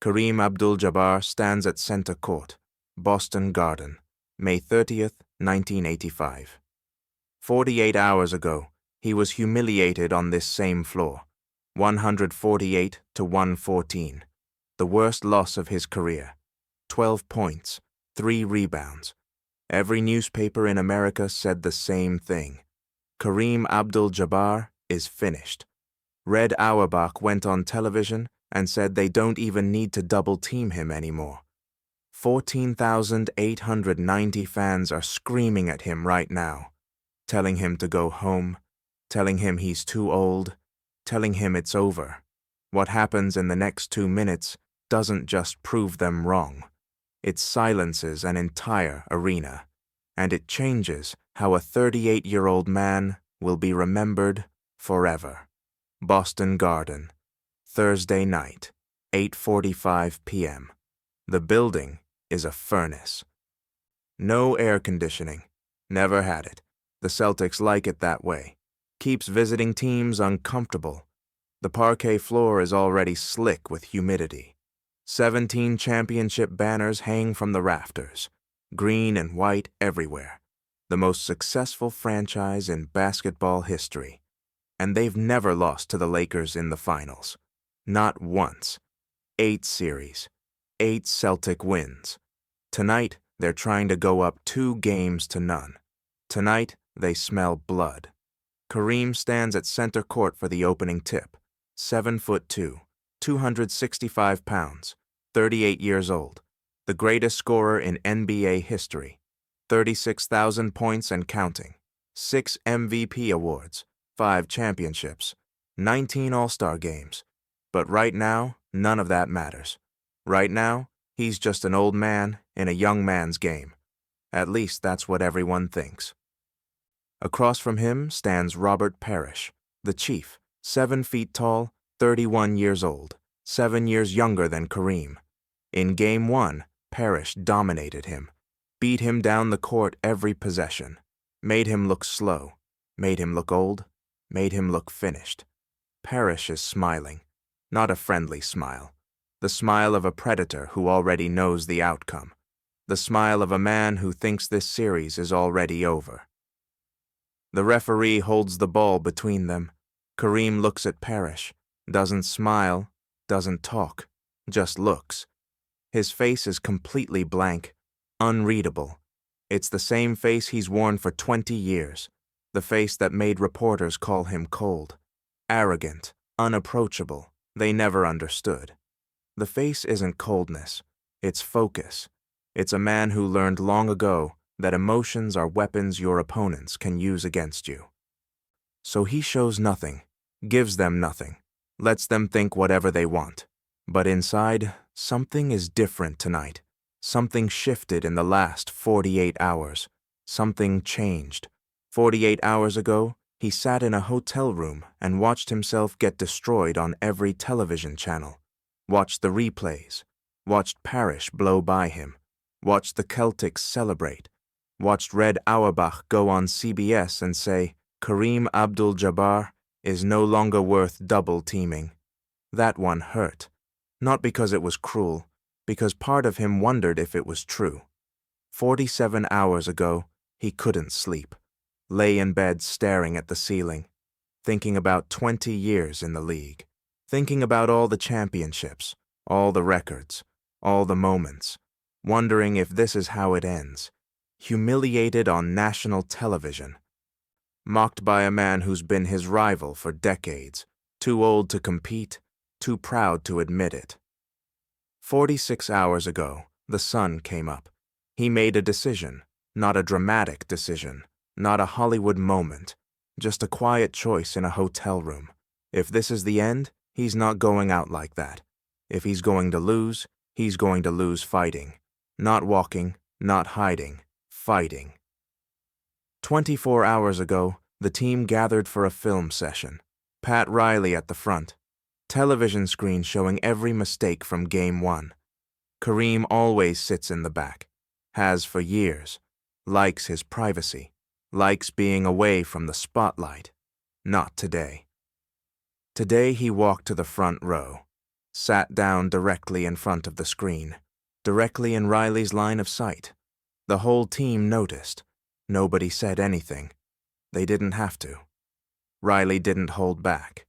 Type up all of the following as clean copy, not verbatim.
Kareem Abdul-Jabbar stands at center court, Boston Garden, May 30th, 1985. 48 hours ago, he was humiliated on this same floor, 148 to 114, the worst loss of his career. 12 points, 3 rebounds. Every newspaper in America said the same thing. Kareem Abdul-Jabbar is finished. Red Auerbach went on television and said they don't even need to double-team him anymore. 14,890 fans are screaming at him right now, telling him to go home, telling him he's too old, telling him it's over. What happens in the next 2 minutes doesn't just prove them wrong. It silences an entire arena, and it changes how a 38-year-old man will be remembered forever. Boston Garden, Thursday night, 8:45 p.m. The building is a furnace. No air conditioning. Never had it. The Celtics like it that way. Keeps visiting teams uncomfortable. The parquet floor is already slick with humidity. 17 championship banners hang from the rafters, green and white everywhere. The most successful franchise in basketball history. And they've never lost to the Lakers in the finals. Not once. 8 series. 8 Celtic wins. Tonight, they're trying to go up 2 games to none. Tonight, they smell blood. Kareem stands at center court for the opening tip. 7'2", 265 pounds, 38 years old. The greatest scorer in NBA history. 36,000 points and counting. 6 MVP awards. 5 championships. 19 All-Star games. But right now, none of that matters. Right now, he's just an old man in a young man's game. At least that's what everyone thinks. Across from him stands Robert Parrish, the chief, 7 feet tall, 31 years old, 7 years younger than Kareem. In Game 1, Parrish dominated him, beat him down the court every possession, made him look slow, made him look old, made him look finished. Parrish is smiling, not a friendly smile. The smile of a predator who already knows the outcome. The smile of a man who thinks this series is already over. The referee holds the ball between them. Kareem looks at Parrish, doesn't smile, doesn't talk, just looks. His face is completely blank, unreadable. It's the same face he's worn for 20 years, the face that made reporters call him cold, arrogant, unapproachable. They never understood. The face isn't coldness, it's focus. It's a man who learned long ago that emotions are weapons your opponents can use against you. So he shows nothing, gives them nothing, lets them think whatever they want. But inside, something is different tonight. Something shifted in the last 48 hours. Something changed. 48 hours ago, he sat in a hotel room and watched himself get destroyed on every television channel. Watched the replays. Watched Parrish blow by him. Watched the Celtics celebrate. Watched Red Auerbach go on CBS and say, Kareem Abdul-Jabbar is no longer worth double-teaming. That one hurt. Not because it was cruel, because part of him wondered if it was true. 47 hours ago, he couldn't sleep. Lay in bed staring at the ceiling, thinking about 20 years in the league, thinking about all the championships, all the records, all the moments, wondering if this is how it ends. Humiliated on national television. Mocked by a man who's been his rival for decades, too old to compete, too proud to admit it. 46 hours ago, the sun came up. He made a decision, not a dramatic decision, not a Hollywood moment, just a quiet choice in a hotel room. If this is the end, he's not going out like that. If he's going to lose, he's going to lose fighting. Not walking, not hiding, fighting. 24 hours ago, the team gathered for a film session. Pat Riley at the front. Television screen showing every mistake from Game 1. Kareem always sits in the back. Has for years. Likes his privacy. Likes being away from the spotlight. Not today. Today he walked to the front row. sat down directly in front of the screen, directly in Riley's line of sight. The whole team noticed. Nobody said anything. They didn't have to. Riley didn't hold back.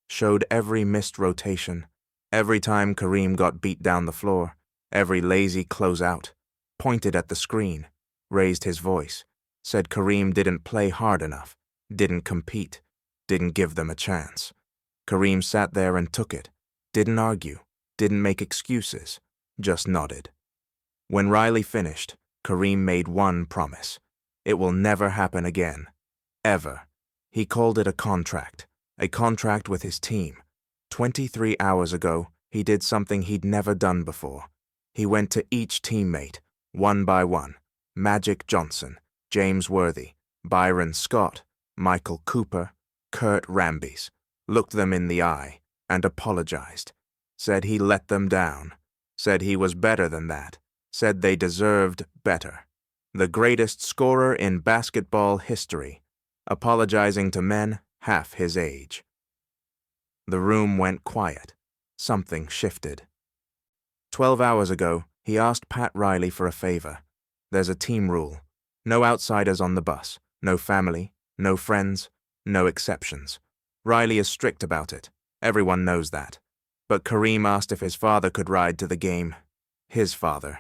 Showed every missed rotation, every time Kareem got beat down the floor, every lazy closeout, pointed at the screen, raised his voice, said Kareem didn't play hard enough, didn't compete, didn't give them a chance. Kareem sat there and took it, didn't argue, didn't make excuses, just nodded. When Riley finished, Kareem made one promise. It will never happen again. Ever. He called it a contract with his team. 23 hours ago, he did something he'd never done before. He went to each teammate, one by one, Magic Johnson, James Worthy, Byron Scott, Michael Cooper, Kurt Rambis, looked them in the eye and apologized, said he let them down, said he was better than that, said they deserved better. The greatest scorer in basketball history, apologizing to men half his age. The room went quiet. Something shifted. 12 hours ago, he asked Pat Riley for a favor. There's a team rule. No outsiders on the bus. No family. No friends. No exceptions. Riley is strict about it. Everyone knows that. But Kareem asked if his father could ride to the game. His father.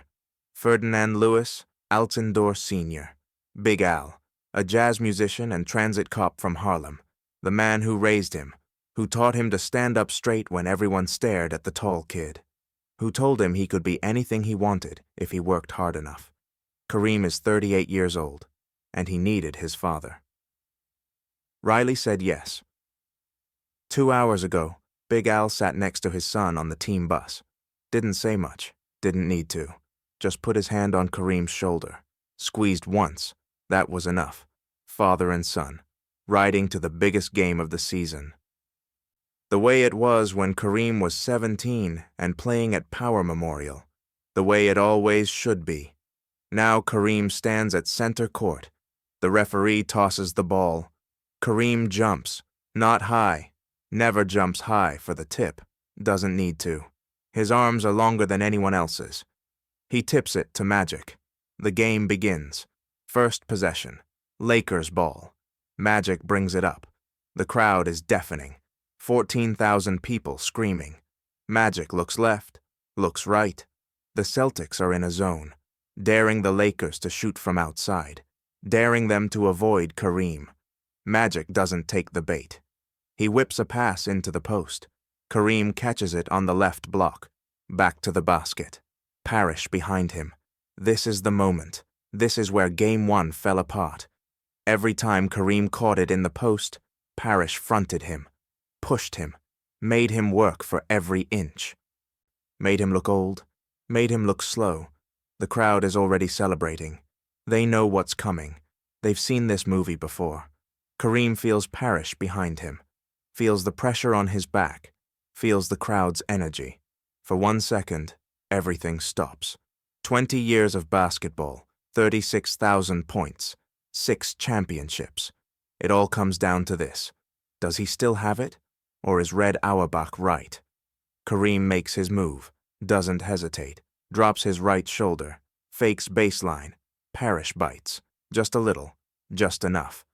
Ferdinand Lewis Altendorf Sr. Big Al. A jazz musician and transit cop from Harlem. The man who raised him. Who taught him to stand up straight when everyone stared at the tall kid. Who told him he could be anything he wanted if he worked hard enough. Kareem is 38 years old, and he needed his father. Riley said yes. 2 hours ago, Big Al sat next to his son on the team bus. Didn't say much, didn't need to. Just put his hand on Kareem's shoulder. Squeezed once. That was enough. Father and son, riding to the biggest game of the season. The way it was when Kareem was 17 and playing at Power Memorial. The way it always should be. Now Kareem stands at center court. The referee tosses the ball. Kareem jumps. Not high. Never jumps high for the tip. Doesn't need to. His arms are longer than anyone else's. He tips it to Magic. The game begins. First possession. Lakers ball. Magic brings it up. The crowd is deafening. 14,000 people screaming. Magic looks left, looks right. The Celtics are in a zone, daring the Lakers to shoot from outside, daring them to avoid Kareem. Magic doesn't take the bait. He whips a pass into the post. Kareem catches it on the left block. Back to the basket. Parrish behind him. This is the moment. This is where Game 1 fell apart. Every time Kareem caught it in the post, Parrish fronted him. Pushed him, made him work for every inch. Made him look old, made him look slow. The crowd is already celebrating. They know what's coming. They've seen this movie before. Kareem feels Parrish behind him, feels the pressure on his back, feels the crowd's energy. For 1 second, everything stops. 20 years of basketball, 36,000 points, 6 championships. It all comes down to this. Does he still have it? Or is Red Auerbach right? Kareem makes his move, doesn't hesitate, drops his right shoulder, fakes baseline. Parrish bites, just a little, just enough.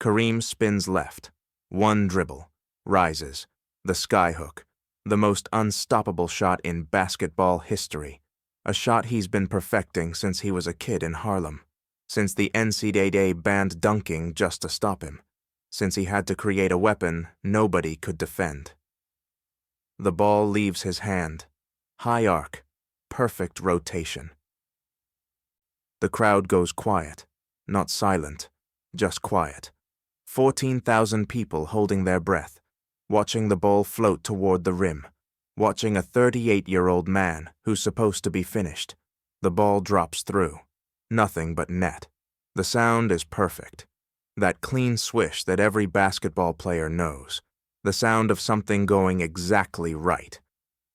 Kareem spins left, one dribble, rises, the skyhook, the most unstoppable shot in basketball history. A shot he's been perfecting since he was a kid in Harlem, since the NCAA banned dunking just to stop him. Since he had to create a weapon nobody could defend. The ball leaves his hand. High arc. Perfect rotation. The crowd goes quiet. Not silent. Just quiet. 14,000 people holding their breath, watching the ball float toward the rim, watching a 38-year-old man who's supposed to be finished. The ball drops through. Nothing but net. The sound is perfect. That clean swish that every basketball player knows. The sound of something going exactly right.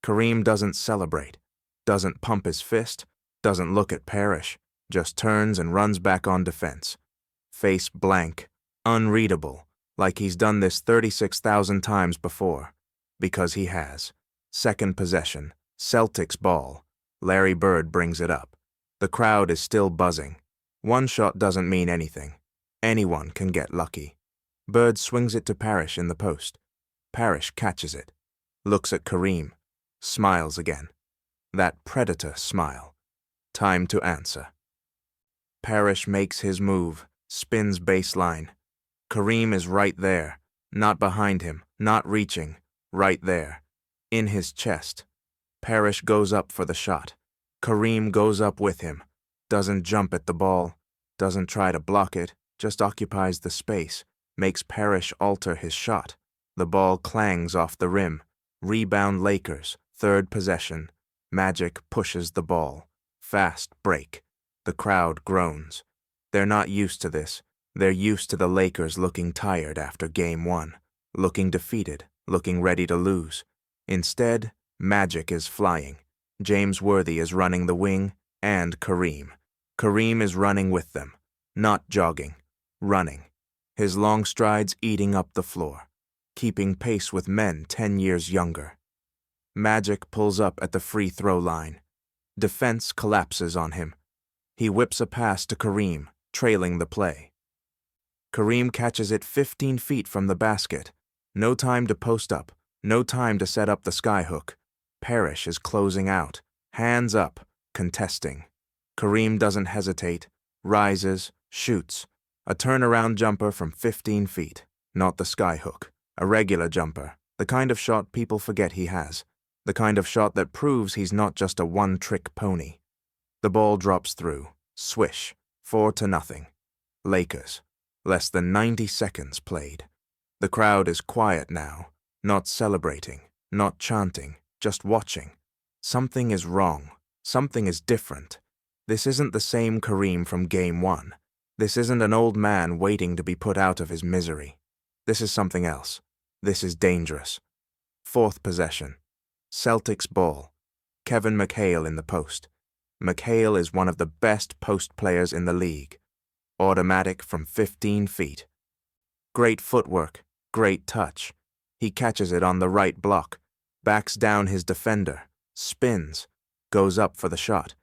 Kareem doesn't celebrate, doesn't pump his fist, doesn't look at Parrish, just turns and runs back on defense. Face blank, unreadable, like he's done this 36,000 times before. Because he has. Second possession, Celtics ball. Larry Bird brings it up. The crowd is still buzzing. One shot doesn't mean anything. Anyone can get lucky. Bird swings it to Parrish in the post. Parrish catches it, looks at Kareem, smiles again. That predator smile. Time to answer. Parrish makes his move, spins baseline. Kareem is right there, not behind him, not reaching, right there, in his chest. Parrish goes up for the shot. Kareem goes up with him, doesn't jump at the ball, doesn't try to block it, just occupies the space, makes Parrish alter his shot. The ball clangs off the rim. Rebound Lakers, third possession. Magic pushes the ball. Fast break. The crowd groans. They're not used to this. They're used to the Lakers looking tired after Game 1, looking defeated, looking ready to lose. Instead, Magic is flying. James Worthy is running the wing, and Kareem. Kareem is running with them, not jogging, running. His long strides eating up the floor, keeping pace with men 10 years younger. Magic pulls up at the free throw line. Defense collapses on him. He whips a pass to Kareem, trailing the play. Kareem catches it 15 feet from the basket. No time to post up, no time to set up the skyhook. Parrish is closing out, hands up, contesting. Kareem doesn't hesitate, rises, shoots. A turnaround jumper from 15 feet, not the skyhook. A regular jumper, the kind of shot people forget he has. The kind of shot that proves he's not just a one-trick pony. The ball drops through. Swish. 4-0. Lakers. Less than 90 seconds played. The crowd is quiet now, not celebrating, not chanting, just watching. Something is wrong. Something is different. This isn't the same Kareem from Game 1. This isn't an old man waiting to be put out of his misery. This is something else. This is dangerous. Fourth possession. Celtics ball. Kevin McHale in the post. McHale is one of the best post players in the league. Automatic from 15 feet. Great footwork, great touch. He catches it on the right block, backs down his defender, spins, goes up for the shot.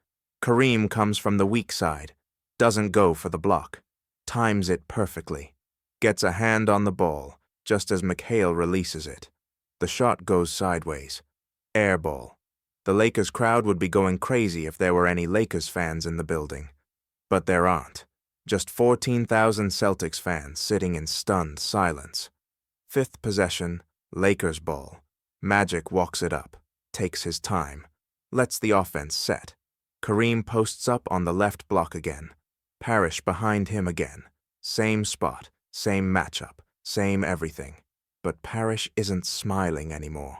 Kareem comes from the weak side, doesn't go for the block, times it perfectly, gets a hand on the ball just as McHale releases it. The shot goes sideways. Air ball. The Lakers crowd would be going crazy if there were any Lakers fans in the building. But there aren't. Just 14,000 Celtics fans sitting in stunned silence. Fifth possession, Lakers ball. Magic walks it up, takes his time, lets the offense set. Kareem posts up on the left block again. Parrish behind him again. Same spot, same matchup, same everything. But Parrish isn't smiling anymore.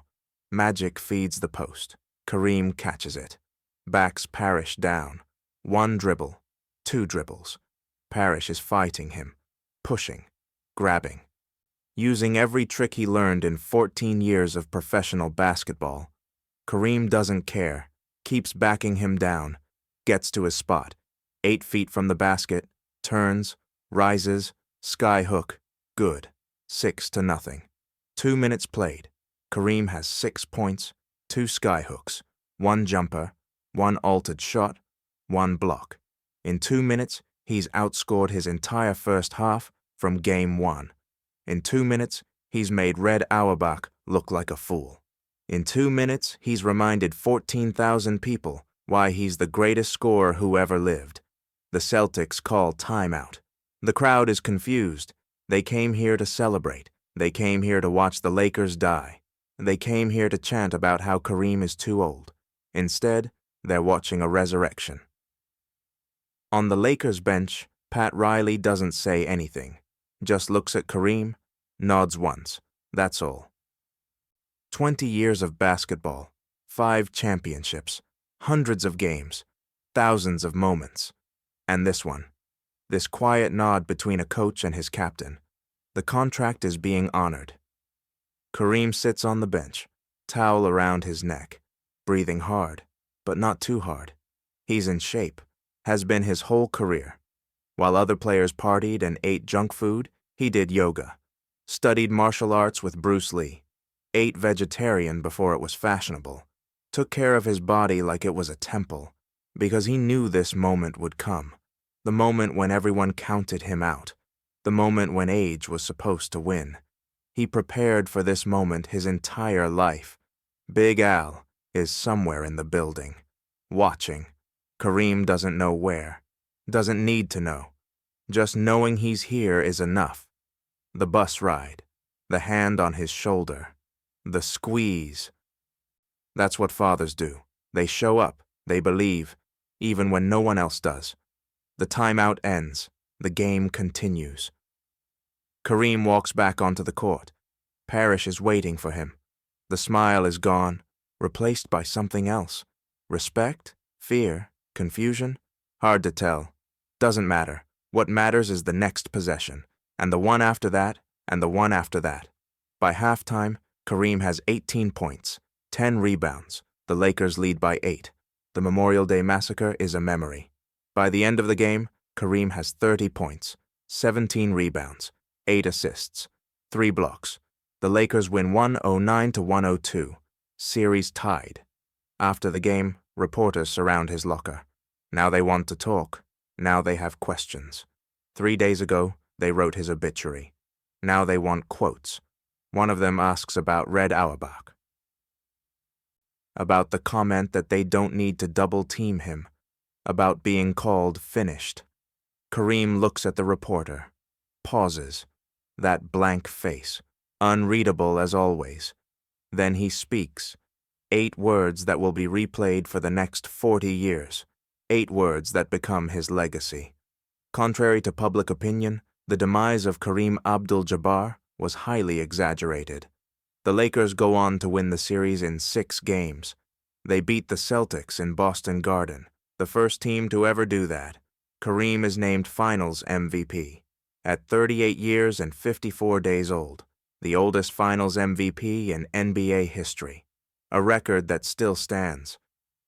Magic feeds the post. Kareem catches it. Backs Parrish down. One dribble. Two dribbles. Parrish is fighting him. Pushing. Grabbing. Using every trick he learned in 14 years of professional basketball. Kareem doesn't care. Keeps backing him down. Gets to his spot. 8 feet from the basket. Turns. Rises. Skyhook. Good. 6-0. 2 minutes played. Kareem has 6 points, 2 skyhooks, 1 jumper, 1 altered shot, 1 block. In 2 minutes, he's outscored his entire first half from Game 1. In 2 minutes, he's made Red Auerbach look like a fool. In 2 minutes, he's reminded 14,000 people why he's the greatest scorer who ever lived. The Celtics call timeout. The crowd is confused. They came here to celebrate. They came here to watch the Lakers die. They came here to chant about how Kareem is too old. Instead, they're watching a resurrection. On the Lakers bench, Pat Riley doesn't say anything. Just looks at Kareem, nods once. That's all. 20 years of basketball, 5 championships, hundreds of games, thousands of moments. And this one. This quiet nod between a coach and his captain. The contract is being honored. Kareem sits on the bench, towel around his neck, breathing hard, but not too hard. He's in shape, has been his whole career. While other players partied and ate junk food, he did yoga, studied martial arts with Bruce Lee. ate vegetarian before it was fashionable, took care of his body like it was a temple, because he knew this moment would come, the moment when everyone counted him out, the moment when age was supposed to win. He prepared for this moment his entire life. Big Al is somewhere in the building, watching. Kareem doesn't know where, doesn't need to know. Just knowing he's here is enough. The bus ride, the hand on his shoulder, the squeeze. That's what fathers do. They show up, they believe, even when no one else does. The timeout ends, the game continues. Kareem walks back onto the court. Parrish is waiting for him. The smile is gone, replaced by something else. Respect? Fear? Confusion? Hard to tell. Doesn't matter. What matters is the next possession, and the one after that, and the one after that. By halftime, Kareem has 18 points, 10 rebounds. The Lakers lead by 8. The Memorial Day Massacre is a memory. By the end of the game, Kareem has 30 points, 17 rebounds, 8 assists, 3 blocks. The Lakers win 109-102. Series tied. After the game, reporters surround his locker. Now they want to talk. Now they have questions. 3 days ago, they wrote his obituary. Now they want quotes. One of them asks about Red Auerbach, about the comment that they don't need to double-team him, about being called finished. Kareem looks at the reporter, pauses, that blank face, unreadable as always. Then he speaks, 8 words that will be replayed for the next 40 years, 8 words that become his legacy. Contrary to public opinion, the demise of Kareem Abdul-Jabbar was highly exaggerated. The Lakers go on to win the series in 6 games. They beat the Celtics in Boston Garden, the first team to ever do that. Kareem is named Finals MVP. At 38 years and 54 days old, the oldest Finals MVP in NBA history. A record that still stands.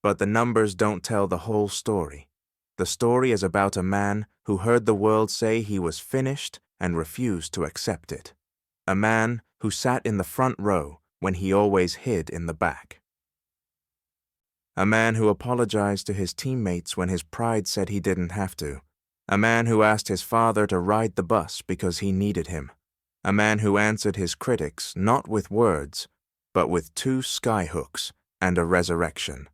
But the numbers don't tell the whole story. The story is about a man who heard the world say he was finished and refused to accept it. A man who sat in the front row when he always hid in the back. A man who apologized to his teammates when his pride said he didn't have to. A man who asked his father to ride the bus because he needed him. A man who answered his critics not with words, but with 2 skyhooks and a resurrection.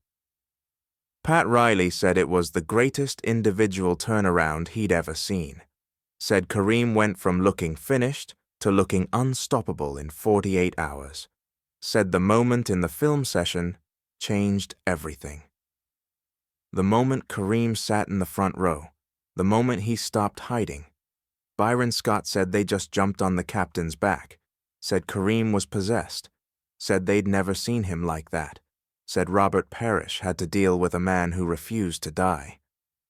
Pat Riley said it was the greatest individual turnaround he'd ever seen. Said Kareem went from looking finished to looking unstoppable in 48 hours. Said the moment in the film session changed everything. The moment Kareem sat in the front row, the moment he stopped hiding. Byron Scott said they just jumped on the captain's back. Said Kareem was possessed. Said they'd never seen him like that. Said Robert Parrish had to deal with a man who refused to die.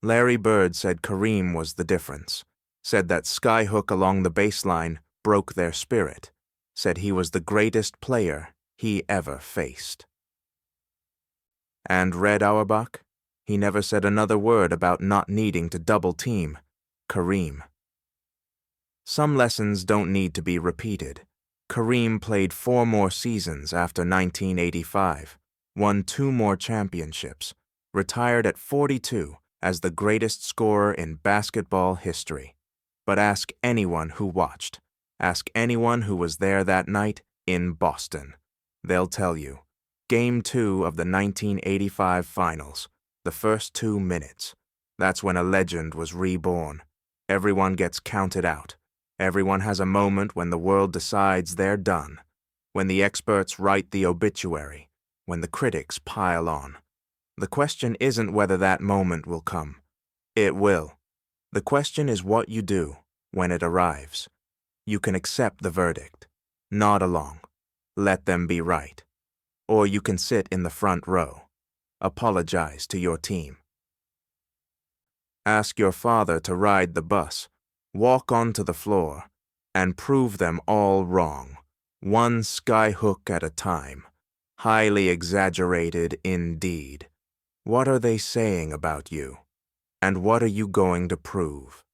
Larry Bird said Kareem was the difference. Said that skyhook along the baseline broke their spirit. Said he was the greatest player he ever faced. And Red Auerbach? He never said another word about not needing to double-team Kareem. Some lessons don't need to be repeated. Kareem played 4 more seasons after 1985, won 2 more championships, retired at 42 as the greatest scorer in basketball history. But ask anyone who watched. Ask anyone who was there that night in Boston. They'll tell you. Game 2 of the 1985 Finals. The first 2 minutes. That's when a legend was reborn. Everyone gets counted out. Everyone has a moment when the world decides they're done. When the experts write the obituary. When the critics pile on. The question isn't whether that moment will come. It will. The question is what you do when it arrives. You can accept the verdict. Nod along. Let them be right. Or you can sit in the front row. Apologize to your team. Ask your father to ride the bus, walk onto the floor, and prove them all wrong, 1 skyhook at a time. Highly exaggerated indeed. What are they saying about you? And what are you going to prove?